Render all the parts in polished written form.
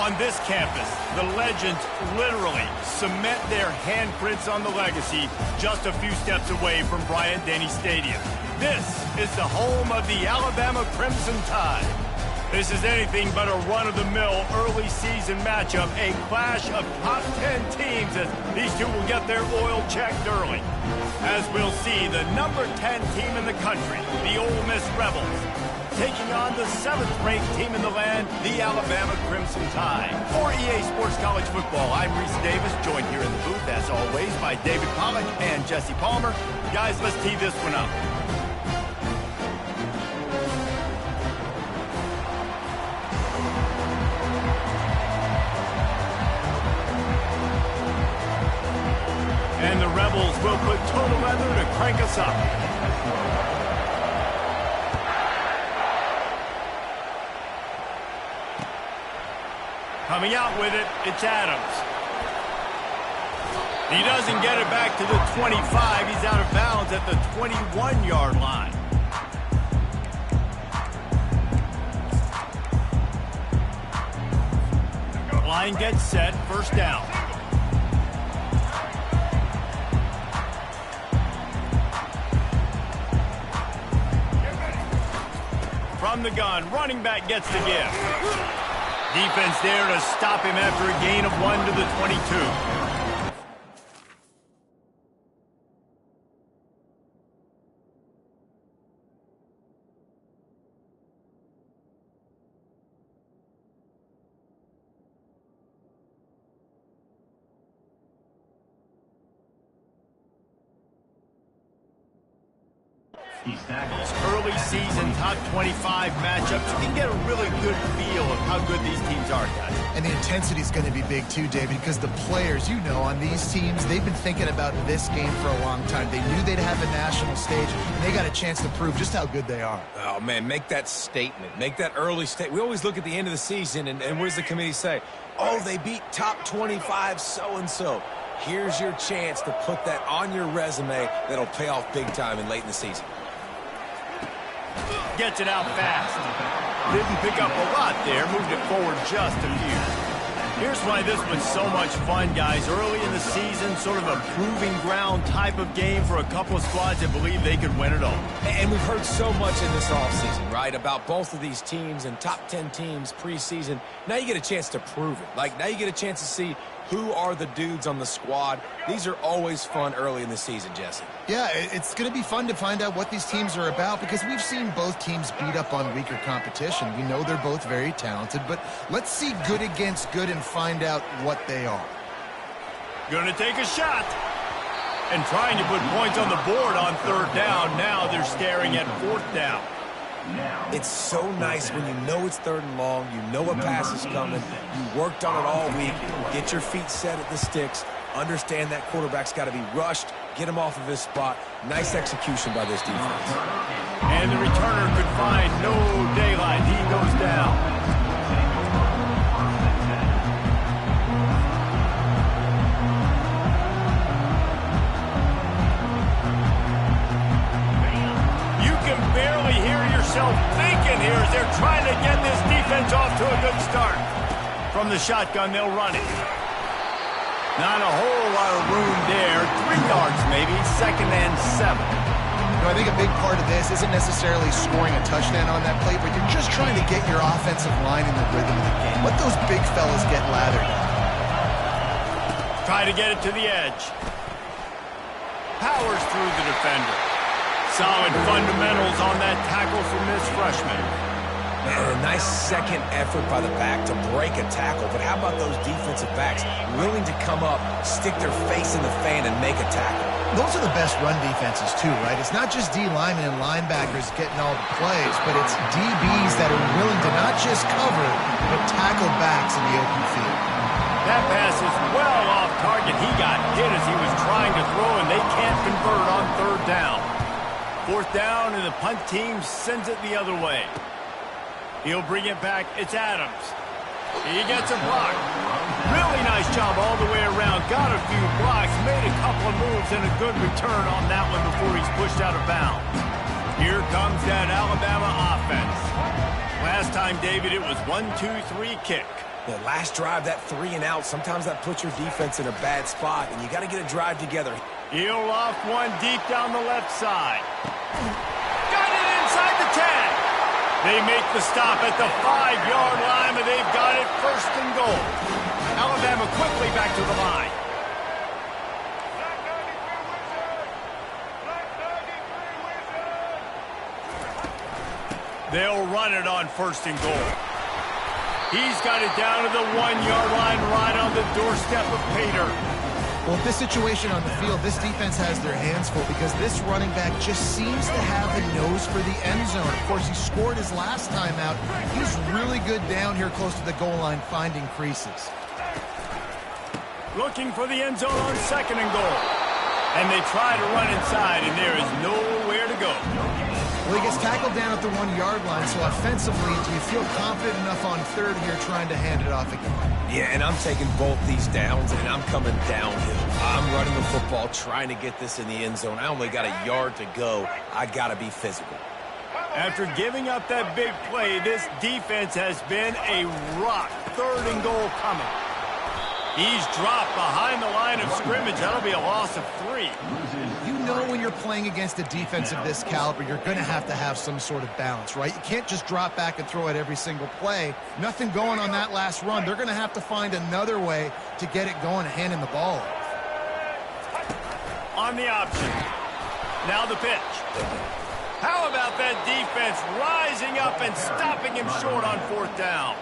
On this campus, the legends literally cement their handprints on the legacy just a few steps away from Bryant-Denny Stadium. This is the home of the Alabama Crimson Tide. This is anything but a run-of-the-mill early season matchup, a clash of top 10 teams as these two will get their oil checked early. As we'll see, the number 10 team in the country, the Ole Miss Rebels, taking on the 7th-ranked team in the land, the Alabama Crimson Tide. For EA Sports College Football, I'm Reese Davis, joined here in the booth, as always, by David Pollack and Jesse Palmer. Guys, let's tee this one up. And the Rebels will put total weather to crank us up. Coming out with it, it's Adams. He doesn't get it back to the 25. He's out of bounds at the 21-yard line. Line gets set, first down. From the gun, running back gets the give. Defense there to stop him after a gain of 1 to the 22. Early season top 25 matchups, you can get a really good feel of how good these teams are, guys. And the intensity is going to be big too, David, because the players, you know, on these teams, they've been thinking about this game for a long time. They knew they'd have a national stage, and they got a chance to prove just how good they are. Oh, man, make that statement. Make that early statement. We always look at the end of the season, and what does the committee say? Oh, they beat top 25 so-and-so. Here's your chance to put that on your resume that'll pay off big time and late in the season. Gets it out fast. Didn't pick up a lot there. Moved it forward just a few. Here's why this was so much fun, guys. Early in the season, sort of a proving ground type of game for a couple of squads that believe they could win it all. And we've heard so much in this offseason, right, about both of these teams and top 10 teams preseason. Now you get a chance to prove it. Like, now you get a chance to see who are the dudes on the squad. These are always fun early in the season, Jesse. Yeah, it's going to be fun to find out what these teams are about because we've seen both teams beat up on weaker competition. We know they're both very talented, but let's see good against good and find out what they are. Gonna take a shot. And trying to put points on the board on 3rd down. Now they're staring at 4th down. It's so nice when you know it's 3rd and long, you know a pass is coming, you worked on it all week, get your feet set at the sticks, understand that quarterback's got to be rushed, get him off of his spot. Nice execution by this defense. And the returner could find no daylight. He goes down. Barely hear yourself thinking here as they're trying to get this defense off to a good start. From the shotgun, they'll run it. Not a whole lot of room there. 3 yards maybe, 2nd and 7. You know, I think a big part of this isn't necessarily scoring a touchdown on that play, but you're just trying to get your offensive line in the rhythm of the game. Let those big fellas get lathered. Try to get it to the edge. Powers through the defender. Solid fundamentals on that tackle from this freshman. A nice second effort by the back to break a tackle, but how about those defensive backs willing to come up, stick their face in the fan, and make a tackle? Those are the best run defenses, too, right? It's not just D linemen and linebackers getting all the plays, but it's DBs that are willing to not just cover, but tackle backs in the open field. That pass is well off target. He got hit as he was trying to throw, and they can't convert on 3rd down. 4th down, and the punt team sends it the other way. He'll bring it back. It's Adams. He gets a block. Really nice job all the way around. Got a few blocks, made a couple of moves, and a good return on that one before he's pushed out of bounds. Here comes that Alabama offense. Last time, David, it was 1-2-3 kick. The last drive, that 3 and out, sometimes that puts your defense in a bad spot, and you got to get a drive together. He'll loft one deep down the left side. Got it inside the 10. They make the stop at the 5-yard line, and they've got it first and goal. Alabama quickly back to the line. They'll run it on first and goal. He's got it down to the 1-yard line right on the doorstep of Pater. Well, with this situation on the field, this defense has their hands full because this running back just seems to have a nose for the end zone. Of course, he scored his last time out. He's really good down here close to the goal line finding creases. Looking for the end zone on second and goal. And they try to run inside, and there is nowhere to go. Well, he gets tackled down at the 1-yard line, so offensively, do you feel confident enough on third here trying to hand it off again? Yeah, and I'm taking both these downs, and I'm coming downhill. I'm running the football, trying to get this in the end zone. I only got a yard to go. I got to be physical. After giving up that big play, this defense has been a rock. Third and goal coming. He's dropped behind the line of scrimmage. That'll be a loss of 3. You know when you're playing against a defense of this caliber, you're going to have some sort of balance, right? You can't just drop back and throw it every single play. Nothing going on that last run. They're going to have to find another way to get it going and handing the ball off. On the option. Now the pitch. How about that defense rising up and stopping him short on fourth down?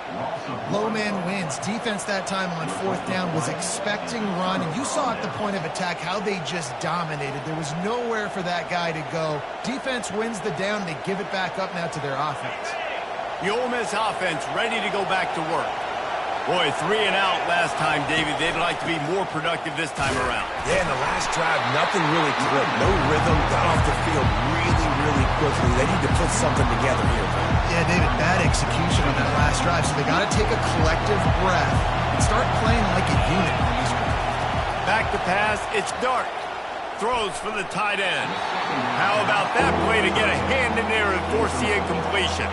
Low man wins. Defense that time on fourth down was expecting run, and you saw at the point of attack how they just dominated. There was nowhere for that guy to go. Defense wins the down. They give it back up now to their offense. The Ole Miss offense ready to go back to work. Boy, 3 and out last time, David. They'd like to be more productive this time around. Yeah, in the last drive, nothing really clicked. No rhythm. Got off the field really quickly. They need to put something together here. Yeah, David, bad execution on that last drive, so they got to take a collective breath and start playing like a unit on these ones. Back to pass. It's Dark. Throws for the tight end. How about that play to get a hand in there and force the incompletion?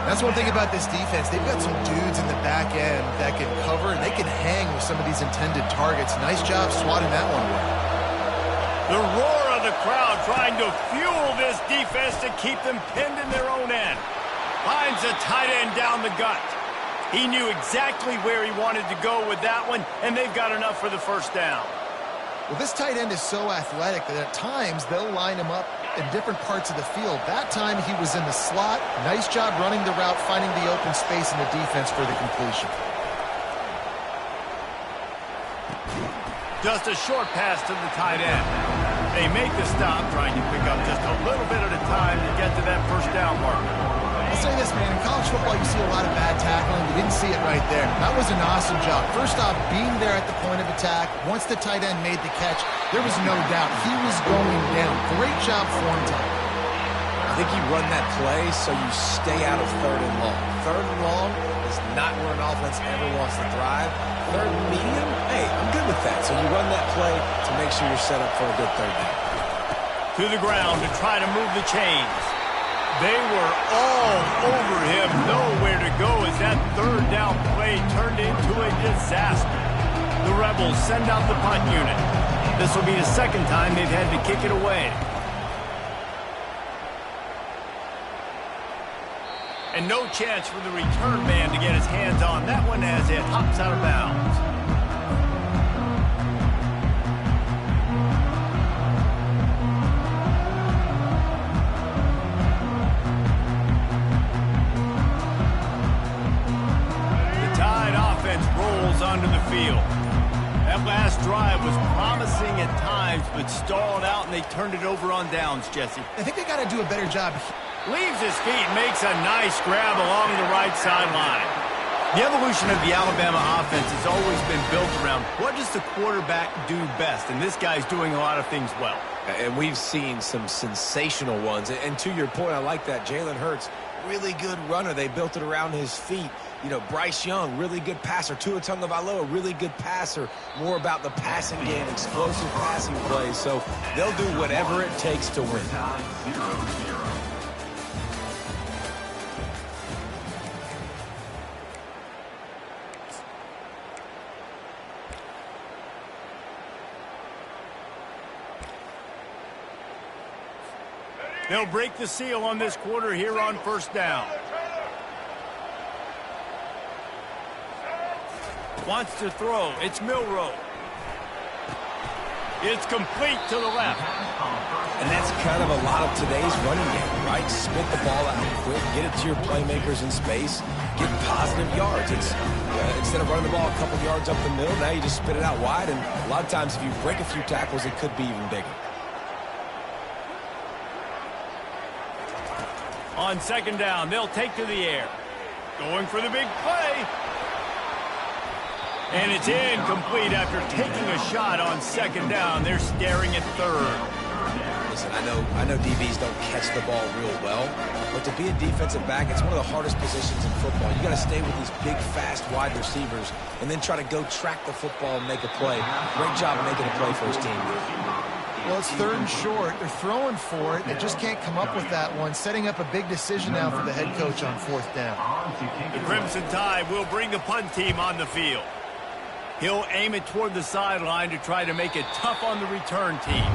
That's one thing about this defense. They've got some dudes in the back end that can cover, and they can hang with some of these intended targets. Nice job swatting that one away. The roar of the crowd trying to fuel this defense to keep them pinned in their own end. Finds a tight end down the gut. He knew exactly where he wanted to go with that one, and they've got enough for the first down. Well, this tight end is so athletic that at times they'll line him up in different parts of the field. That time he was in the slot. Nice job running the route, finding the open space in the defense for the completion. Just a short pass to the tight end. They make the stop, trying to pick up just a little bit at a time to get to that first down marker. I'll say this, man. In college football, you see a lot of bad tackling. We didn't see it right there. That was an awesome job. First off, being there at the point of attack. Once the tight end made the catch, there was no doubt he was going down. Great job form time. I think you run that play so you stay out of third and long. Third and long is not where an offense ever wants to thrive. Third and medium, hey, I'm good with that. So you run that play to make sure you're set up for a good third down. To the ground to try to move the chains. They were all over him, nowhere to go as that third down play turned into a disaster. The Rebels send out the punt unit. This will be the second time they've had to kick it away. And no chance for the return man to get his hands on that one as it hops out of bounds. Onto the field. That last drive was promising at times, but stalled out, and they turned it over on downs, Jesse. I think they got to do a better job. Leaves his feet, makes a nice grab along the right sideline. The evolution of the Alabama offense has always been built around what does the quarterback do best, and this guy's doing a lot of things well. And we've seen some sensational ones. And to your point, I like that. Jalen Hurts, really good runner. They built it around his feet. You know, Bryce Young, really good passer. Tua Tagovailoa, really good passer. More about the passing game, explosive passing plays. So they'll do whatever it takes to win. They'll break the seal on this quarter here on first down. Wants to throw. It's Milroe. It's complete to the left. And that's kind of a lot of today's running game, right? Spit the ball out quick, get it to your playmakers in space, get positive yards. It's instead of running the ball a couple yards up the middle, now you just spit it out wide, and a lot of times if you break a few tackles, it could be even bigger. On second down, they'll take to the air. Going for the big play. And it's incomplete after taking a shot on second down. They're staring at third. Listen, I know DBs don't catch the ball real well, but to be a defensive back, it's one of the hardest positions in football. You got to stay with these big, fast, wide receivers and then try to go track the football and make a play. Great job making a play for his team. Well, it's third and short. They're throwing for it. They just can't come up with that one. Setting up a big decision now for the head coach on fourth down. The Crimson Tide will bring the punt team on the field. He'll aim it toward the sideline to try to make it tough on the return team.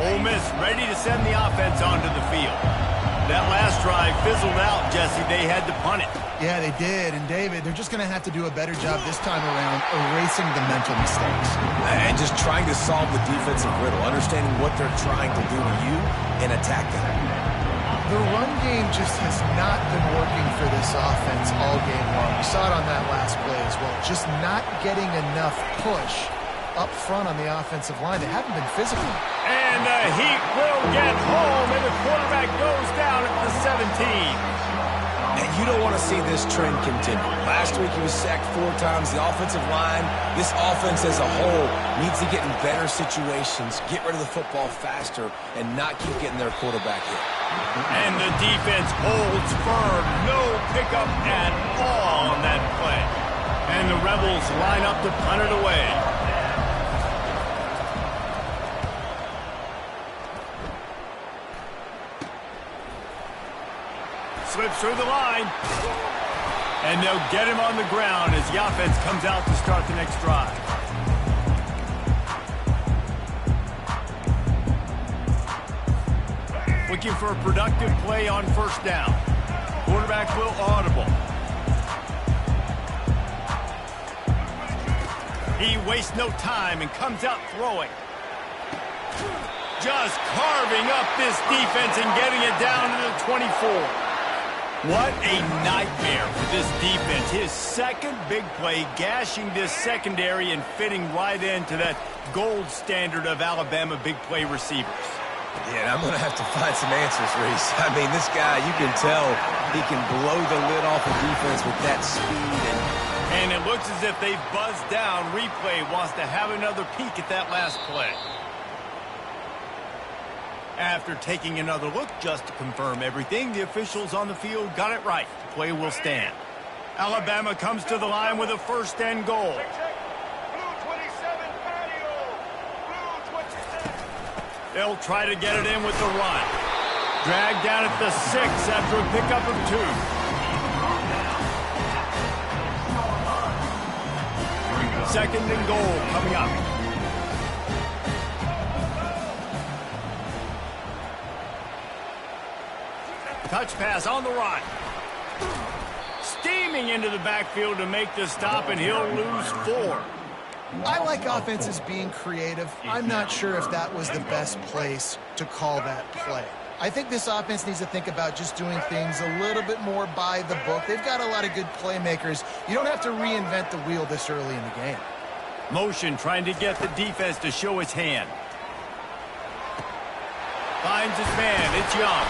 Ole Miss ready to send the offense onto the field. That last drive fizzled out, Jesse. They had to punt it. Yeah, they did. And, David, they're just going to have to do a better job this time around erasing the mental mistakes. And just trying to solve the defensive riddle, understanding what they're trying to do to you and attack them. The run game just has not been working for this offense all game long. We saw it on that last play as well. Just not getting enough push up front on the offensive line. They haven't been physical. And the Heat will get home, and the quarterback goes down at the 17. And you don't want to see this trend continue. Last week he was sacked 4 times. The offensive line, this offense as a whole, needs to get in better situations, get rid of the football faster, and not keep getting their quarterback hit. And the defense holds firm. No pickup at all on that play. And the Rebels line up to punt it away. Slips through the line. And they'll get him on the ground as the offense comes out to start the next drive. Looking for a productive play on first down. Quarterback will audible. He wastes no time and comes out throwing. Just carving up this defense and getting it down to the 24. What a nightmare for this defense. His second big play, gashing this secondary and fitting right into that gold standard of Alabama big play receivers. Yeah, and I'm going to have to find some answers, Reese. I mean, this guy, you can tell he can blow the lid off of defense with that speed. And it looks as if they've buzzed down. Replay wants to have another peek at that last play. After taking another look just to confirm everything, the officials on the field got it right. The play will stand. Alabama comes to the line with a first and goal. They'll try to get it in with the run. Dragged down at the 6 after a pickup of 2. Second and goal coming up. Touch pass on the run. Steaming into the backfield to make the stop, and he'll lose 4. I like offenses being creative. I'm not sure if that was the best place to call that play. I think this offense needs to think about just doing things a little bit more by the book. They've got a lot of good playmakers. You don't have to reinvent the wheel this early in the game. Motion trying to get the defense to show its hand. Finds his man. It's Young.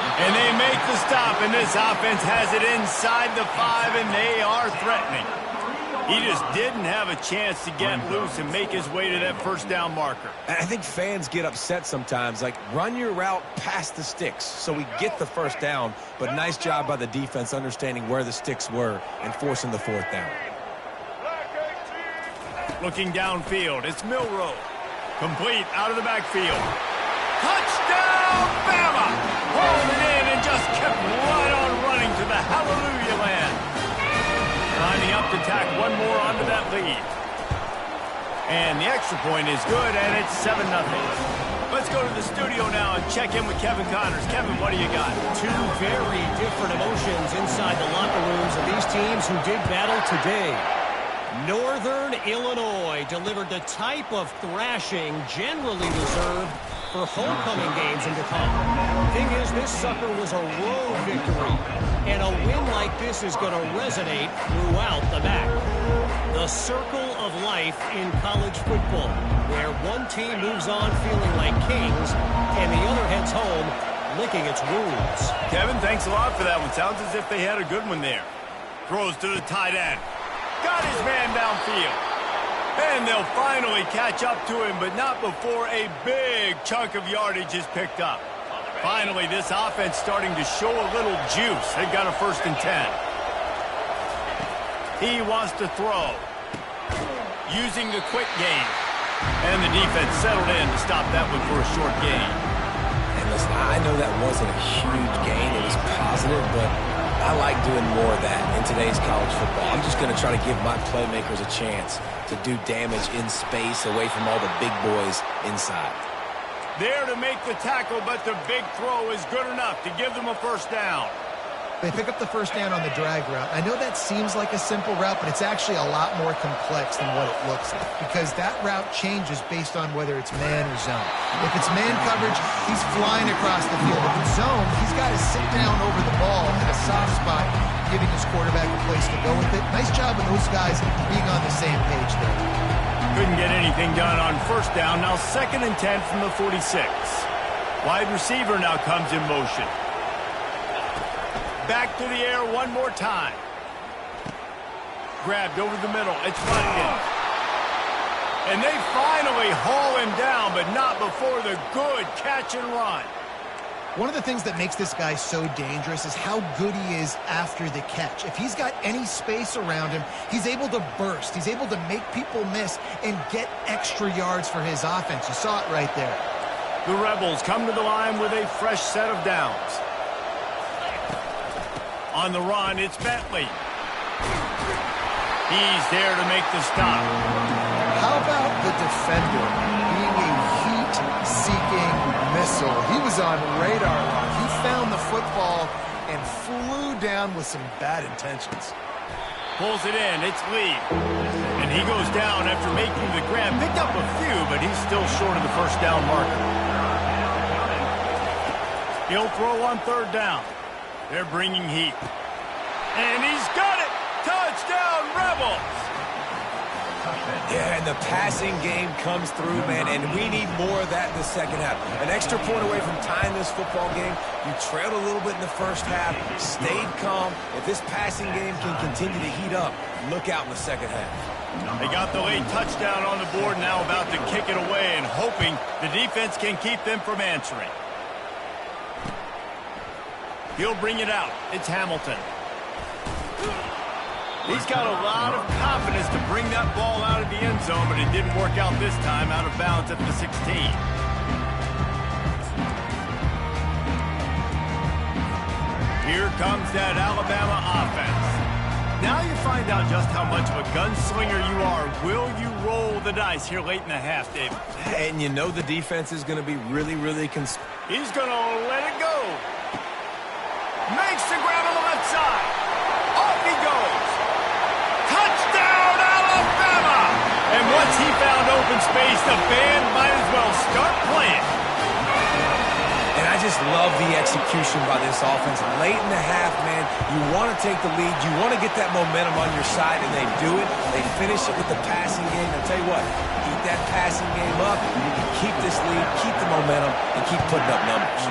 And they make the stop, and this offense has it inside the 5, and they are threatening. He just didn't have a chance to get loose and make his way to that first down marker. And I think fans get upset sometimes, like run your route past the sticks so we get the first down, but nice job by the defense understanding where the sticks were and forcing the 4th down. Looking downfield, it's Milroe. Complete out of the backfield. Touchdown, Bama! Hold it in and just Lining up to tack one more onto that lead. And the extra point is good, and it's 7-0. Let's go to the studio now and check in with Kevin Connors. Kevin, what do you got? Two very different emotions inside the locker rooms of these teams who did battle today. Northern Illinois delivered the type of thrashing generally reserved for homecoming games in DeKalb. Thing is, this sucker was a road victory, and a win like this is going to resonate throughout the MAC. The circle of life in college football, where one team moves on feeling like kings, and the other heads home licking its wounds. Kevin, thanks a lot for that one. Sounds as if they had a good one there. Throws to the tight end. Got his man downfield. And they'll finally catch up to him, but not before a big chunk of yardage is picked up. Finally, this offense starting to show a little juice. They got a 1st and 10. He wants to throw. Using the quick game. And the defense settled in to stop that one for a short gain. And listen, I know that wasn't a huge gain. It was positive, but I like doing more of that in today's college football. I'm just going to try to give my playmakers a chance to do damage in space away from all the big boys inside. There to make the tackle, but the big throw is good enough to give them a 1st down. They pick up the 1st down on the drag route. I know that seems like a simple route, but it's actually a lot more complex than what it looks like, because that route changes based on whether it's man or zone. If it's man coverage, he's flying across the field. If it's zone, he's got to sit down over the ball in a soft spot, giving his quarterback a place to go with it. Nice job of those guys being on the same page there. Couldn't get anything done on 1st down. Now 2nd and 10 from the 46. Wide receiver now comes in motion. Back to the air one more time. Grabbed over the middle. It's Rutkin. And they finally haul him down, but not before the good catch and run. One of the things that makes this guy so dangerous is how good he is after the catch. If he's got any space around him, he's able to burst. He's able to make people miss and get extra yards for his offense. You saw it right there. The Rebels come to the line with a fresh set of downs. On the run, it's Bentley. He's there to make the stop. How about the defender being a heat-seeking missile? He was on radar lock. He found the football and flew down with some bad intentions. Pulls it in. It's Lee. And he goes down after making the grab. Picked up a few, but he's still short of the 1st down marker. He'll throw on 3rd down. They're bringing heat. And he's got it! Touchdown, Rebels! Yeah, and the passing game comes through, man, and we need more of that in the 2nd half. An extra point away from tying this football game. You trailed a little bit in the 1st half, stayed calm. If this passing game can continue to heat up, look out in the 2nd half. They got the late touchdown on the board, now about to kick it away and hoping the defense can keep them from answering. He'll bring it out. It's Hamilton. He's got a lot of confidence to bring that ball out of the end zone, but it didn't work out this time, out of bounds at the 16. Here comes that Alabama offense. Now you find out just how much of a gunslinger you are. Will you roll the dice here late in the half, David? And you know the defense is going to be really, really He's going to let it go. Makes the grab on the left side. Off he goes. Touchdown, Alabama! And once he found open space, the band might as well start playing. And I just love the execution by this offense. Late in the half, man, you want to take the lead. You want to get that momentum on your side, and they do it. They finish it with the passing game. I'll tell you what, keep that passing game up. You can keep this lead, keep the momentum, and keep putting up numbers.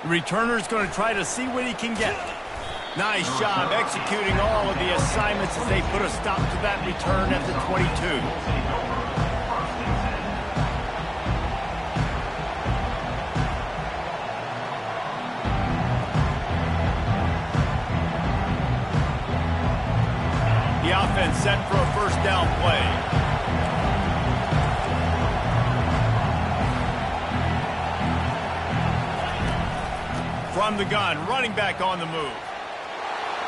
The returner's going to try to see what he can get. Nice job executing all of the assignments as they put a stop to that return at the 22. The offense set for a 1st down play. From the gun, running back on the move.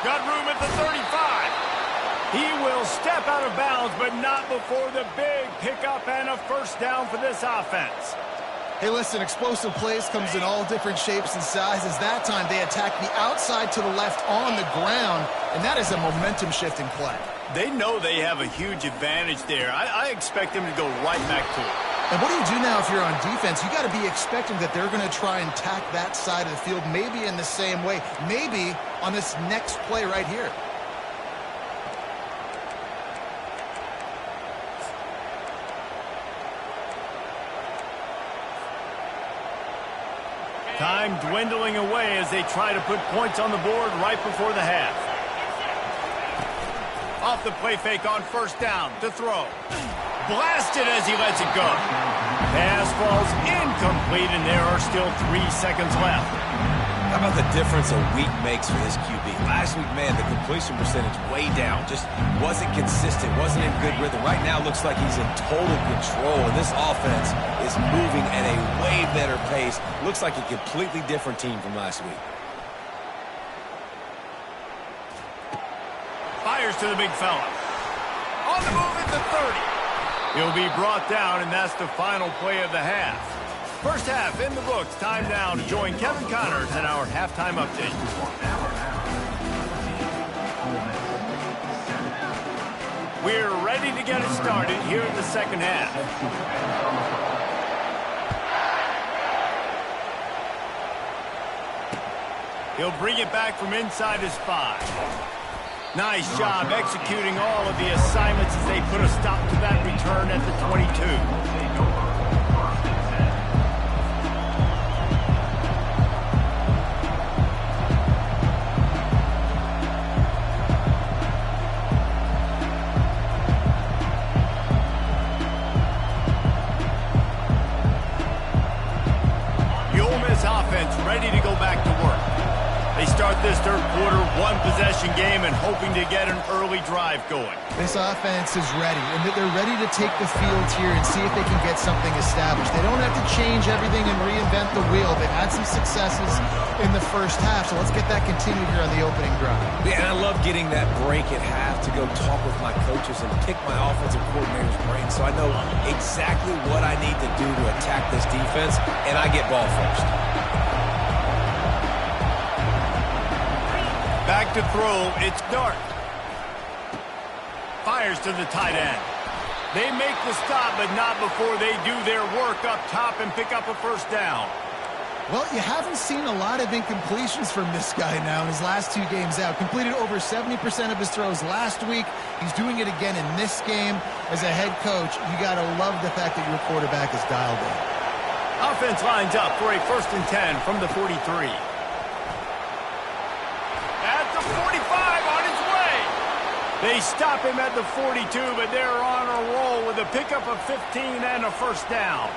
Got room at the 35. He will step out of bounds, but not before the big pickup and a first down for this offense. Hey, listen, explosive plays comes in all different shapes and sizes. That time, they attack the outside to the left on the ground, and that is a momentum-shifting play. They know they have a huge advantage there. I expect them to go right back to it. And what do you do now if you're on defense? You got to be expecting that they're going to try and attack that side of the field, maybe in the same way, maybe on this next play right here. Time dwindling away as they try to put points on the board right before the half. Off the play fake on first down to throw. Blasted as he lets it go. Pass falls incomplete, and there are still 3 seconds left. How about the difference a week makes for this QB? Last week, man, the completion percentage way down. Just wasn't consistent, wasn't in good rhythm. Right now, looks like he's in total control, and this offense is moving at a way better pace. Looks like a completely different team from last week. Fires to the big fella. On the move at the 30. He'll be brought down, and that's the final play of the half. First half in the books. Time now to join Kevin Connors in our halftime update. We're ready to get it started here in the second half. He'll bring it back from inside his 5. Nice job executing all of the assignments as they put a stop to that return at the 22. Offense ready to go back to work. They start this third quarter, one-possession game, and hoping to get an early drive going. This offense is ready, and they're ready to take the field here and see if they can get something established. They don't have to change everything and reinvent the wheel. They've had some successes in the first half, so let's get that continued here on the opening drive. Yeah, and I love getting that break at half to go talk with my coaches and pick my offensive coordinator's brain so I know exactly what I need to do to attack this defense, and I get ball first. Back to throw, it's Dart. Fires to the tight end. They make the stop, but not before they do their work up top and pick up a first down. Well, you haven't seen a lot of incompletions from this guy now in his last 2 games out. Completed over 70% of his throws last week. He's doing it again in this game. As a head coach, you got to love the fact that your quarterback is dialed in. Offense lines up for a 1st and 10 from the 43. At the 45, on his way. They stop him at the 42, but they're on a roll with a pickup of 15 and a first down.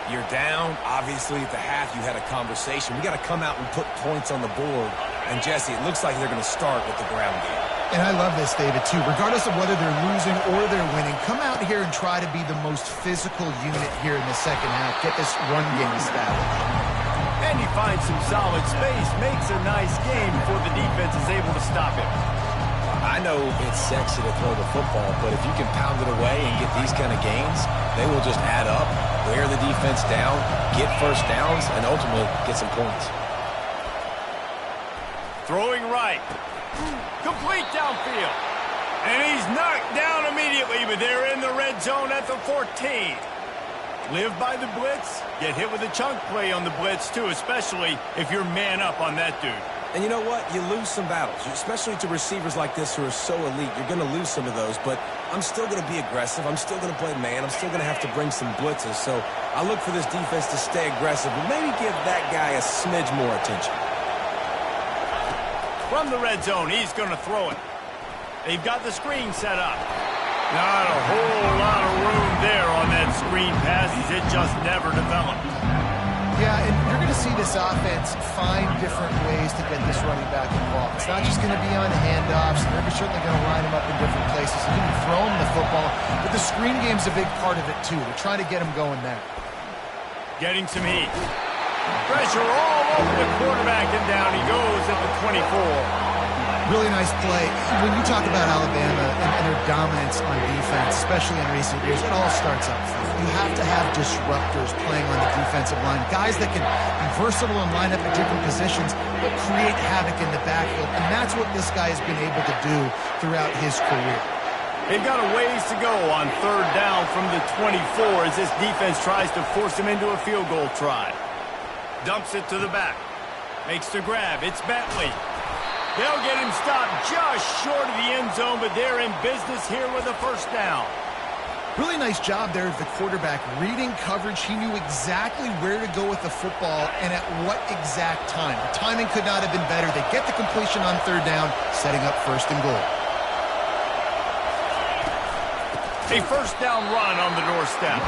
You're down. Obviously, at the half, you had a conversation. We got to come out and put points on the board. And, Jesse, it looks like they're going to start with the ground game. And I love this, David, too. Regardless of whether they're losing or they're winning, come out here and try to be the most physical unit here in the second half. Get this run game established. And he finds some solid space, makes a nice game before the defense is able to stop him. I know it's sexy to throw the football, but if you can pound it away and get these kind of gains, they will just add up, wear the defense down, get first downs, and ultimately get some points. Throwing right. Complete downfield. And he's knocked down immediately, but they're in the red zone at the 14. Live by the blitz, get hit with a chunk play on the blitz too, especially if you're man up on that dude. And you know what? You lose some battles, especially to receivers like this who are so elite. You're going to lose some of those, but I'm still going to be aggressive. I'm still going to play man. I'm still going to have to bring some blitzes. So I look for this defense to stay aggressive, but maybe give that guy a smidge more attention. From the red zone, he's going to throw it. They've got the screen set up. Not a whole lot of room there on that screen pass. It just never developed. Yeah, and you're going to see this offense find different ways to get this running back involved. It's not just going to be on handoffs. They're certainly going to line him up in different places. They're going to throw him the football, but the screen game's a big part of it, too. They're trying to get him going there. Getting some heat. Pressure all over the quarterback, and down he goes at the 24. Really nice play. When you talk about Alabama and their dominance on defense, especially in recent years, it all starts up front. You have to have disruptors playing on the defensive line, guys that can be versatile and line up at different positions, but create havoc in the backfield. And that's what this guy has been able to do throughout his career. They've got a ways to go on third down from the 24 as this defense tries to force him into a field goal try. Dumps it to the back. Makes the grab. It's Bentley. They'll get him stopped just short of the end zone, but they're in business here with a first down. Really nice job there of the quarterback reading coverage. He knew exactly where to go with the football and at what exact time. The timing could not have been better. They get the completion on third down, setting up first and goal. A first down run on the doorstep.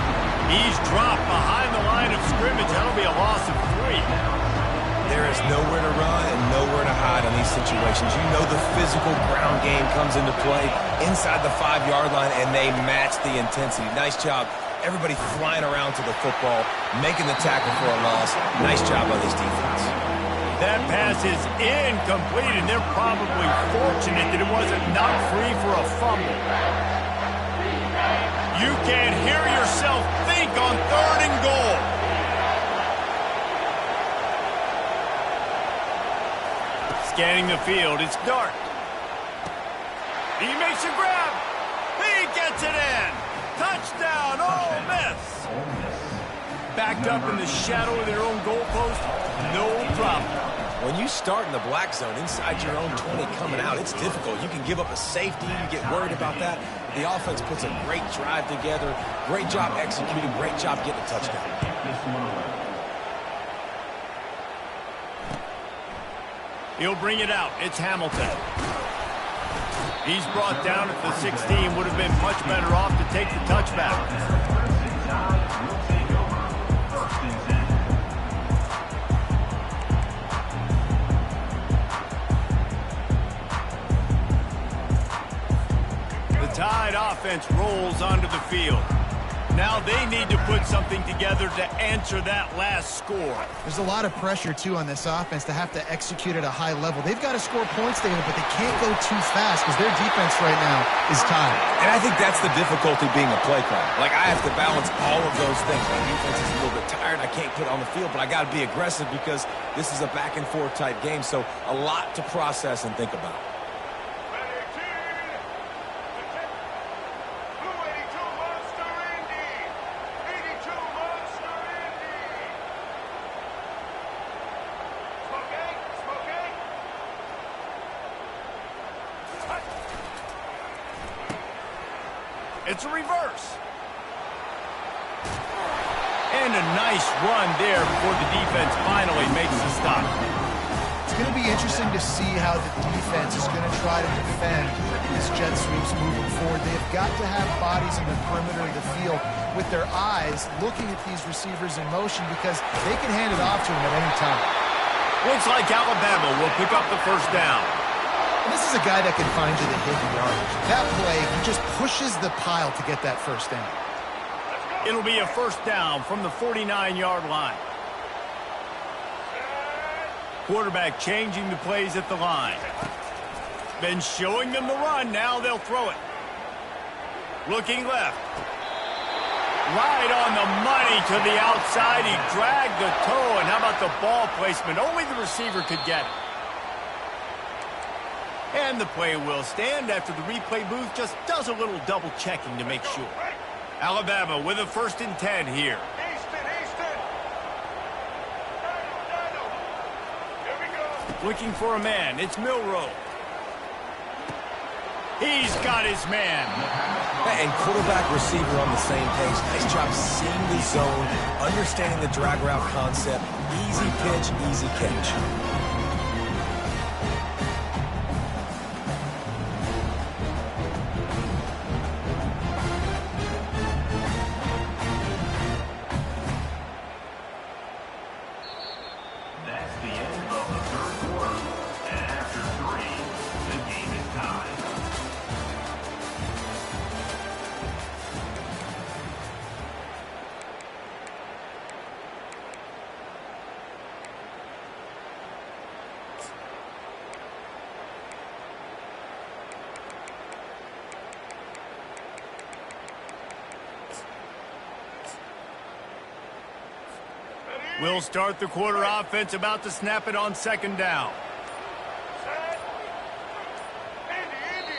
He's dropped behind the line of scrimmage. That'll be a loss of 3. There is nowhere to run and nowhere to hide on these situations. You know the physical ground game comes into play inside the 5-yard line, and they match the intensity. Nice job. Everybody flying around to the football, making the tackle for a loss. Nice job on this defense. That pass is incomplete, and they're probably fortunate that it wasn't knocked free for a fumble. You can hear yourself think on third and goal. Scanning the field, it's Dart. He makes a grab. He gets it in. Touchdown, Ole Miss. Backed up in the shadow of their own goalpost, no problem. When you start in the black zone inside your own 20 coming out, it's difficult. You can give up a safety. You get worried about that. The offense puts a great drive together. Great job executing. Great job getting a touchdown. He'll bring it out. It's Hamilton. He's brought down at the 16. Would have been much better off to take the touchback. The Tide offense rolls onto the field. Now they need to put something together to answer that last score. There's a lot of pressure, too, on this offense to have to execute at a high level. They've got to score points, David, but they can't go too fast because their defense right now is tied. And I think that's the difficulty being a play caller. Like, I have to balance all of those things. My defense is a little bit tired. I can't put it on the field, but I got to be aggressive because this is a back-and-forth type game, so a lot to process and think about. It's a reverse. And a nice run there before the defense finally makes the stop. It's going to be interesting to see how the defense is going to try to defend these jet sweeps moving forward. They've got to have bodies in the perimeter of the field with their eyes looking at these receivers in motion because they can hand it off to them at any time. Looks like Alabama will pick up the first down. And this is a guy that can find you the hidden yardage. That play, he just pushes the pile to get that first down. It'll be a first down from the 49-yard line. Quarterback changing the plays at the line. Been showing them the run. Now they'll throw it. Looking left. Right on the money to the outside. He dragged the toe. And how about the ball placement? Only the receiver could get it. And the play will stand after the replay booth just does a little double checking to make sure. Alabama with a 1st and 10 here. Looking for a man. It's Milroe. He's got his man. And quarterback receiver on the same page. Nice job seeing the zone, understanding the drag route concept. Easy pitch, easy catch. We'll start the quarter offense, about to snap it on second down.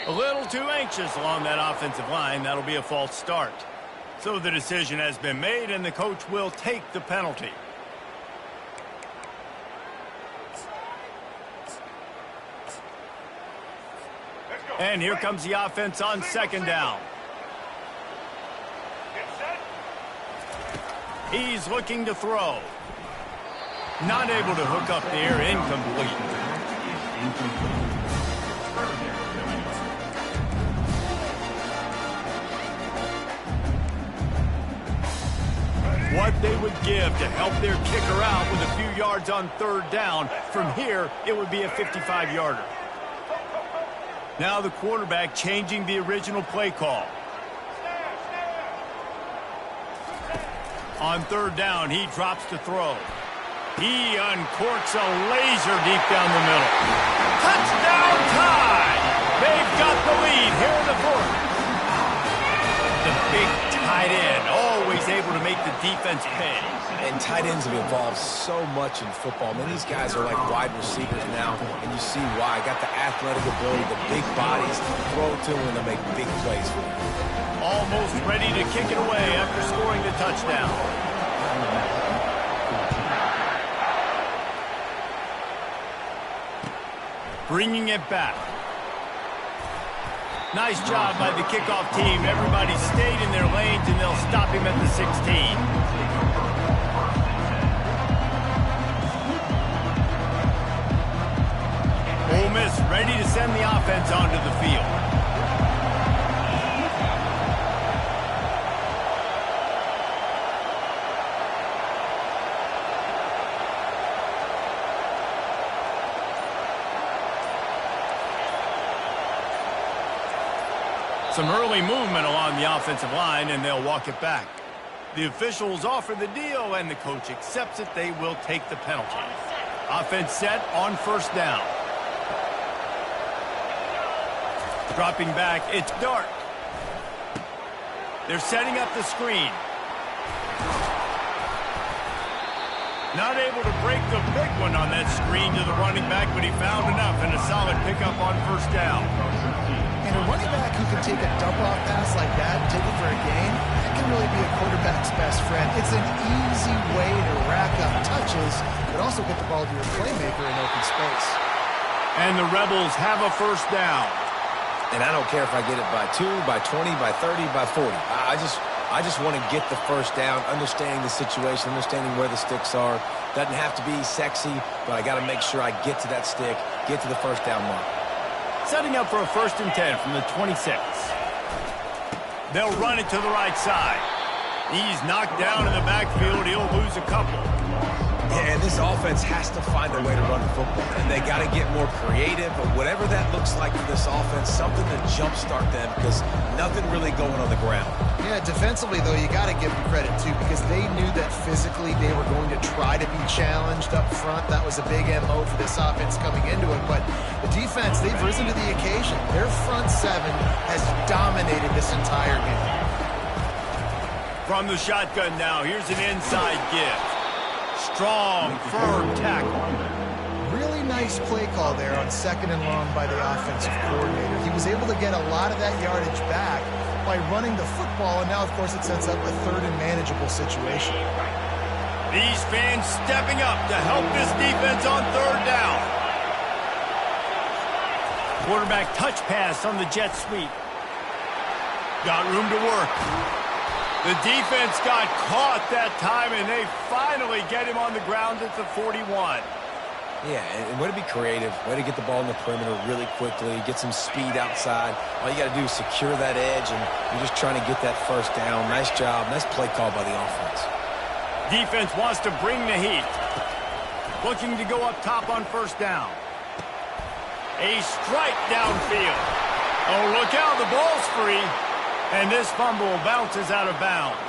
A little too anxious along that offensive line. That'll be a false start. So the decision has been made, and the coach will take the penalty. And here comes the offense on second down. He's looking to throw. Not able to hook up there, incomplete. What they would give to help their kicker out with a few yards on third down. From here, it would be a 55-yarder. Now the quarterback changing the original play call. On third down, he drops to throw. He uncorks a laser deep down the middle. Touchdown tie! They've got the lead here in the fourth. The big tight end, always able to make the defense pay. And tight ends have evolved so much in football. I mean, these guys are like wide receivers now, and you see why. Got the athletic ability, the big bodies, throw to them, and they make big plays for them. Almost ready to kick it away after scoring the touchdown. Bringing it back. Nice job by the kickoff team. Everybody stayed in their lanes, and they'll stop him at the 16. Ole Miss ready to send the offense onto the field. Some early movement along the offensive line, and they'll walk it back. The officials offer the deal, and the coach accepts it. They will take the penalty. Offense set on first down. Dropping back, it's Dart. They're setting up the screen. Not able to break the big one on that screen to the running back, but he found enough and a solid pickup on first down. And a running back who can take a dump-off pass like that and take it for a gain, that can really be a quarterback's best friend. It's an easy way to rack up touches, but also get the ball to your playmaker in open space. And the Rebels have a first down. And I don't care if I get it by 2, by 20, by 30, by 40. I just want to get the first down, understanding the situation, understanding where the sticks are. Doesn't have to be sexy, but I got to make sure I get to that stick, get to the first down mark. Setting up for a 1st and 10 from the 26. They'll run it to the right side. He's knocked down in the backfield. He'll lose a couple. Yeah, and this offense has to find a way to run the football. And they got to get more creative, but whatever that looks like for this offense, something to jumpstart them, because nothing really going on the ground. Yeah, defensively, though, you got to give them credit, too, because they knew that physically they were going to try to be challenged up front. That was a big MO for this offense coming into it. But the defense, they've risen to the occasion. Their front seven has dominated this entire game. From the shotgun now, here's an inside give. Strong, firm tackle. Really nice play call there on 2nd and long by the offensive coordinator. He was able to get a lot of that yardage back by running the football, and now, of course, it sets up a 3rd and manageable situation. These fans stepping up to help this defense on 3rd down. Quarterback touch pass on the jet sweep. Got room to work. The defense got caught that time, and they finally get him on the ground at the 41. Yeah, and way to be creative, way to get the ball in the perimeter really quickly, get some speed outside. All you got to do is secure that edge, and you're just trying to get that first down. Nice job. Nice play call by the offense. Defense wants to bring the heat. Looking to go up top on first down. A strike downfield. Oh, look out, the ball's free. And this fumble bounces out of bounds.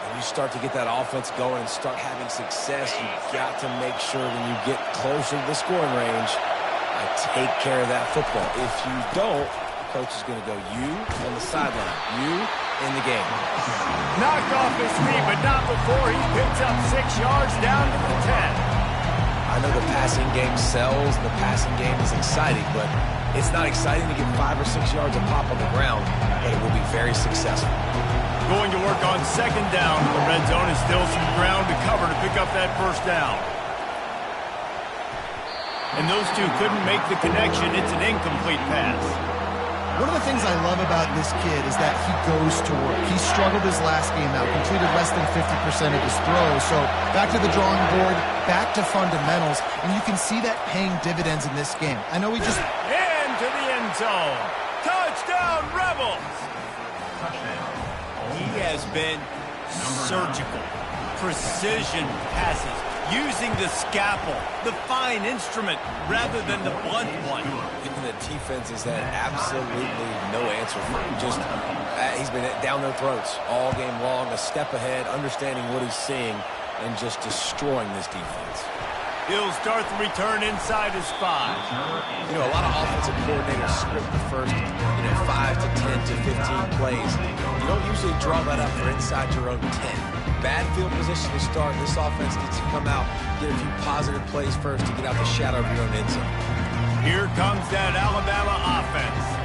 When you start to get that offense going and start having success, you've got to make sure when you get closer to the scoring range, I take care of that football. If you don't, the coach is going to go, you on the sideline, you in the game. Knocked off his feet, but not before he picks up 6 yards down to the 10. I know the passing game sells and the passing game is exciting, but it's not exciting to get 5 or 6 yards of pop on the ground, but it will be very successful. Going to work on second down. The red zone is still some ground to cover to pick up that first down. And those two couldn't make the connection. It's an incomplete pass. One of the things I love about this kid is that he goes to work. He struggled his last game out, completed less than 50% of his throws. So back to the drawing board, back to fundamentals, and you can see that paying dividends in this game. I know we just... Into the end zone. Touchdown, Rebels! He has been surgical. Precision passes. Using the scalpel, the fine instrument, rather than the blunt one. And the defense has had absolutely no answer for him. Just, he's been down their throats all game long, a step ahead, understanding what he's seeing, and just destroying this defense. He'll start the return inside his 5. You know, a lot of offensive coordinators script the first, 5 to 10 to 15 plays. You don't usually draw that up for inside your own 10. Bad field position to start. This offense needs to come out, get a few positive plays first to get out the shadow of your own end zone. Here comes that Alabama offense.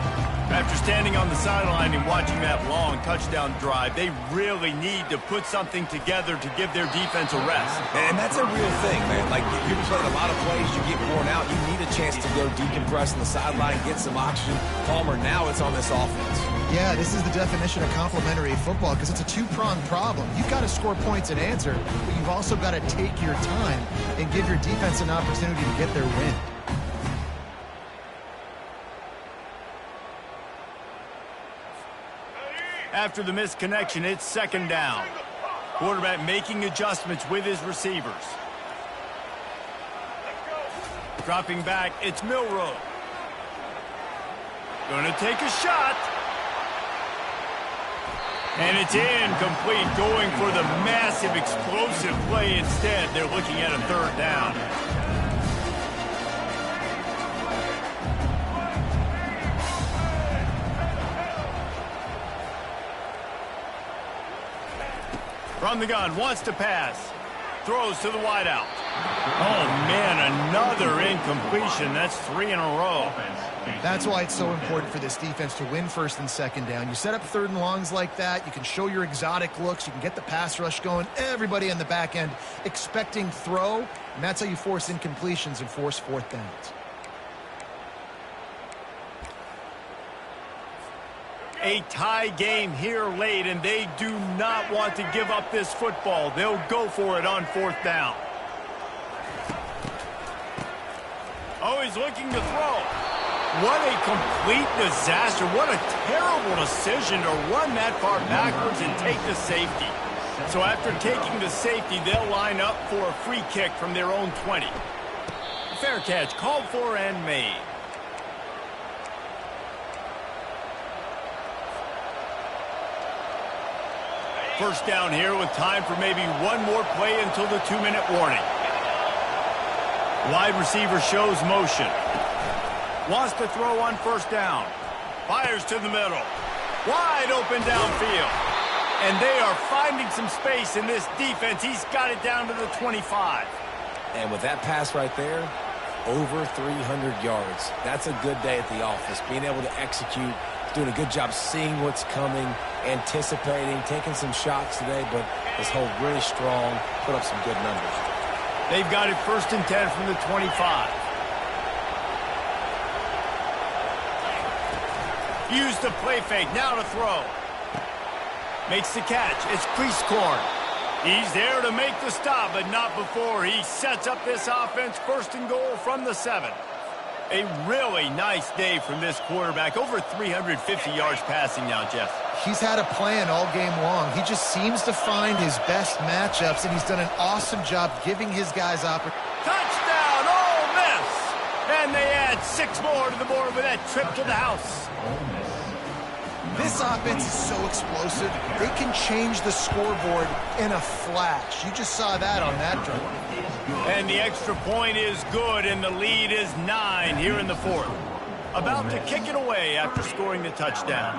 After standing on the sideline and watching that long touchdown drive, they really need to put something together to give their defense a rest. And that's a real thing, man. Like, you're playing a lot of plays, you get worn out, you need a chance to go decompress on the sideline, get some oxygen. Palmer, now it's on this offense. Yeah, this is the definition of complementary football because it's a two-pronged problem. You've got to score points and answer, but you've also got to take your time and give your defense an opportunity to get their win. After the missed connection, it's second down. Quarterback making adjustments with his receivers. Dropping back, it's Milroe. Gonna take a shot. And it's incomplete, going for the massive explosive play instead. They're looking at a third down. From the gun, wants to pass. Throws to the wideout. Oh, man, another incompletion. That's 3 in a row. That's why it's so important for this defense to win first and second down. You set up third and longs like that. You can show your exotic looks. You can get the pass rush going. Everybody on the back end expecting throw, and that's how you force incompletions and force fourth downs. A tie game here late, and they do not want to give up this football. They'll go for it on fourth down. Oh, he's looking to throw. What a complete disaster. What a terrible decision to run that far backwards and take the safety. So after taking the safety, they'll line up for a free kick from their own 20. Fair catch, called for and made. First down here with time for maybe one more play until the 2-minute warning. Wide receiver shows motion. Wants to throw on first down. Fires to the middle. Wide open downfield. And they are finding some space in this defense. He's got it down to the 25. And with that pass right there, over 300 yards. That's a good day at the office. Being able to execute, doing a good job seeing what's coming, anticipating, taking some shots today, but this hold really strong, put up some good numbers. They've got it first and 10 from the 25. Use the play fake, now to throw. Makes the catch, it's crease corn. He's there to make the stop, but not before he sets up this offense first and goal from the 7. A really nice day from this quarterback. Over 350 yards passing now, Jeff. He's had a plan all game long. He just seems to find his best matchups, and he's done an awesome job giving his guys opportunity. Touchdown, Ole Miss! And they add 6 more to the board with that trip to the house. This offense is so explosive, they can change the scoreboard in a flash. You just saw that on that drive. And the extra point is good, and the lead is 9 here in the 4th. About to kick it away after scoring the touchdown.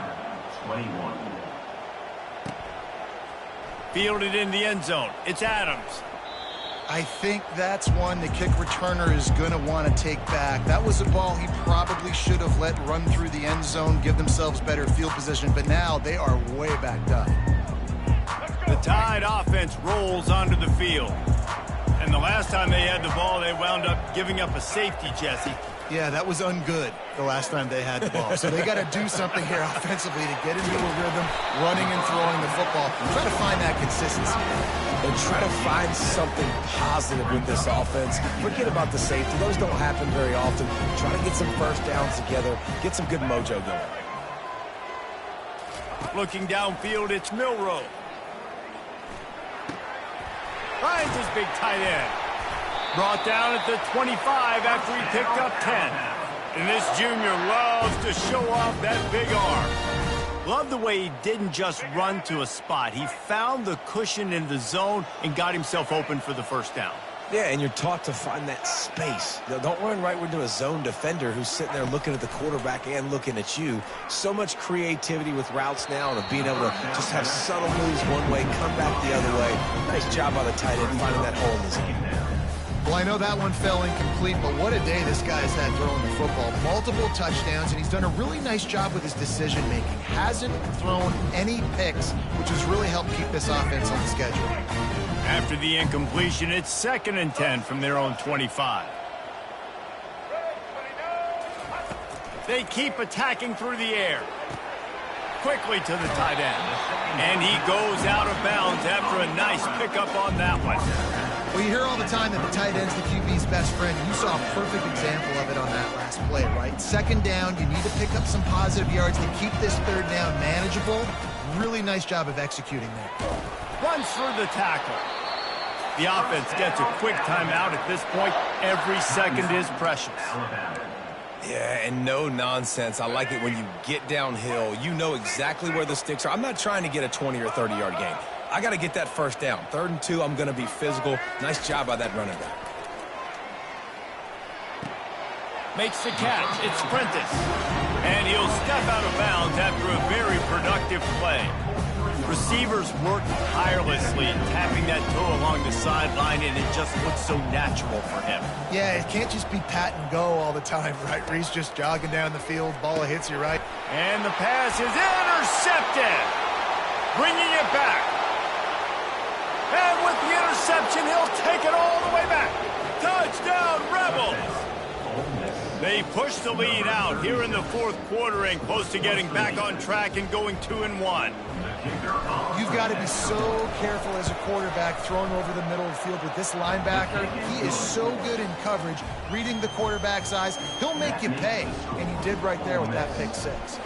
Fielded in the end zone. It's Adams. I think that's one the kick returner is going to want to take back. That was a ball he probably should have let run through the end zone, give themselves better field position, but now they are way backed up. The Tide offense rolls onto the field. And the last time they had the ball, they wound up giving up a safety, Jesse. Yeah, that was ungood the last time they had the ball. So they got to do something here offensively to get into a rhythm, running and throwing the football. Try to find that consistency. And try to find something positive with this offense. Forget about the safety. Those don't happen very often. Try to get some first downs together. Get some good mojo going. Looking downfield, it's Milroe. Finds his big tight end. Brought down at the 25 after he picked up 10. And this junior loves to show off that big arm. Love the way he didn't just run to a spot. He found the cushion in the zone and got himself open for the first down. Yeah, and you're taught to find that space. Don't run right into a zone defender who's sitting there looking at the quarterback and looking at you. So much creativity with routes now and of being able to just have subtle moves one way, come back the other way. Nice job by the tight end finding that hole in the zone. Well, I know that one fell incomplete, but what a day this guy's had throwing the football. Multiple touchdowns, and he's done a really nice job with his decision-making. Hasn't thrown any picks, which has really helped keep this offense on the schedule. After the incompletion, it's 2nd and 10 from their own 25. They keep attacking through the air. Quickly to the tight end. And he goes out of bounds after a nice pickup on that one. Well, you hear all the time that the tight end's the QB's best friend. You saw a perfect example of it on that last play, right? 2nd down, you need to pick up some positive yards to keep this 3rd down manageable. Really nice job of executing there. Runs through the tackle. The offense gets a quick timeout at this point. Every second is precious. Yeah, and no nonsense. I like it when you get downhill. You know exactly where the sticks are. I'm not trying to get a 20 or 30-yard gain. I got to get that first down. 3rd and 2, I'm going to be physical. Nice job by that running back. Makes the catch. It's Prentice. And he'll step out of bounds after a very productive play. Receivers work tirelessly, tapping that toe along the sideline, and it just looks so natural for him. Yeah, it can't just be pat and go all the time, right? Where he's just jogging down the field, ball hits you right. And the pass is intercepted. Bringing it back. And with the interception, he'll take it all the way back. Touchdown, Rebels! They push the lead out here in the 4th quarter and close to getting back on track and going 2-1. You've got to be so careful as a quarterback throwing over the middle of the field with this linebacker. He is so good in coverage, reading the quarterback's eyes. He'll make you pay, and he did right there with that pick 6.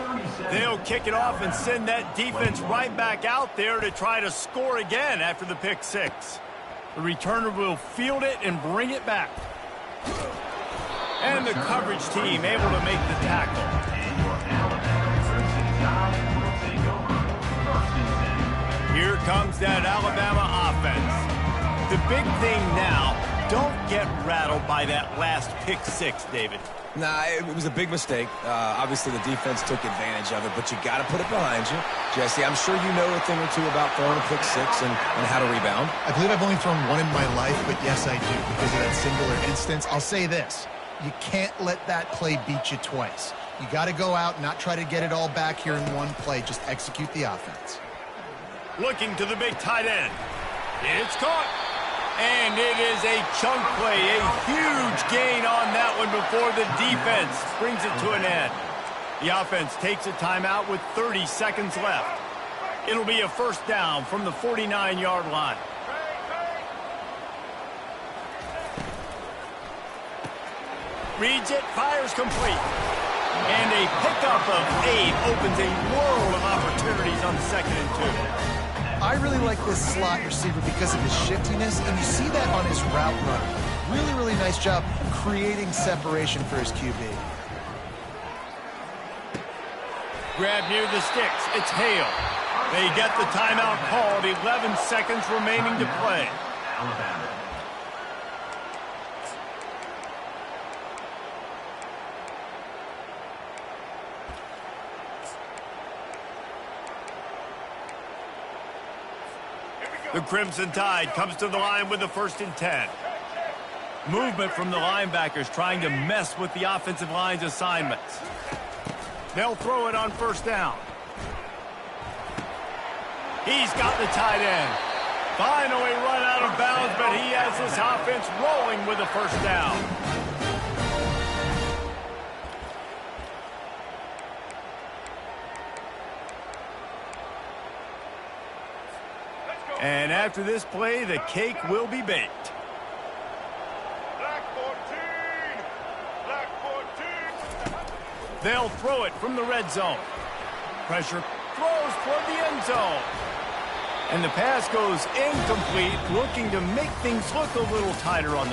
They'll kick it off and send that defense right back out there to try to score again after the pick 6. The returner will field it and bring it back. And the coverage team able to make the tackle. Here comes that Alabama offense. The big thing now, don't get rattled by that last pick 6, David. Nah, it was a big mistake. Obviously, the defense took advantage of it, but you got to put it behind you. Jesse, I'm sure you know a thing or two about throwing a pick 6 and how to rebound. I believe I've only thrown one in my life, but yes, I do because of that singular instance. I'll say this. You can't let that play beat you twice. You got to go out and not try to get it all back here in one play. Just execute the offense. Looking to the big tight end. It's caught. And it is a chunk play, a huge gain on that one before the defense brings it to an end. The offense takes a timeout with 30 seconds left. It'll be a 1st down from the 49-yard line. Reads it, fires complete. And a pickup of 8 opens a world of opportunities on 2nd and 2. I really like this slot receiver because of his shiftiness, and you see that on his route run. Really, really nice job creating separation for his QB. Grab near the sticks. It's Hale. They get the timeout called. 11 seconds remaining to play. Alabama. Here we go. The Crimson Tide comes to the line with the 1st and 10. Movement from the linebackers trying to mess with the offensive line's assignments. They'll throw it on 1st down. He's got the tight end. Finally run out of bounds, but he has his offense rolling with the 1st down. And after this play, the cake will be baked. Black 14! Black 14! They'll throw it from the red zone. Pressure throws toward the end zone. And the pass goes incomplete, looking to make things look a little tighter on the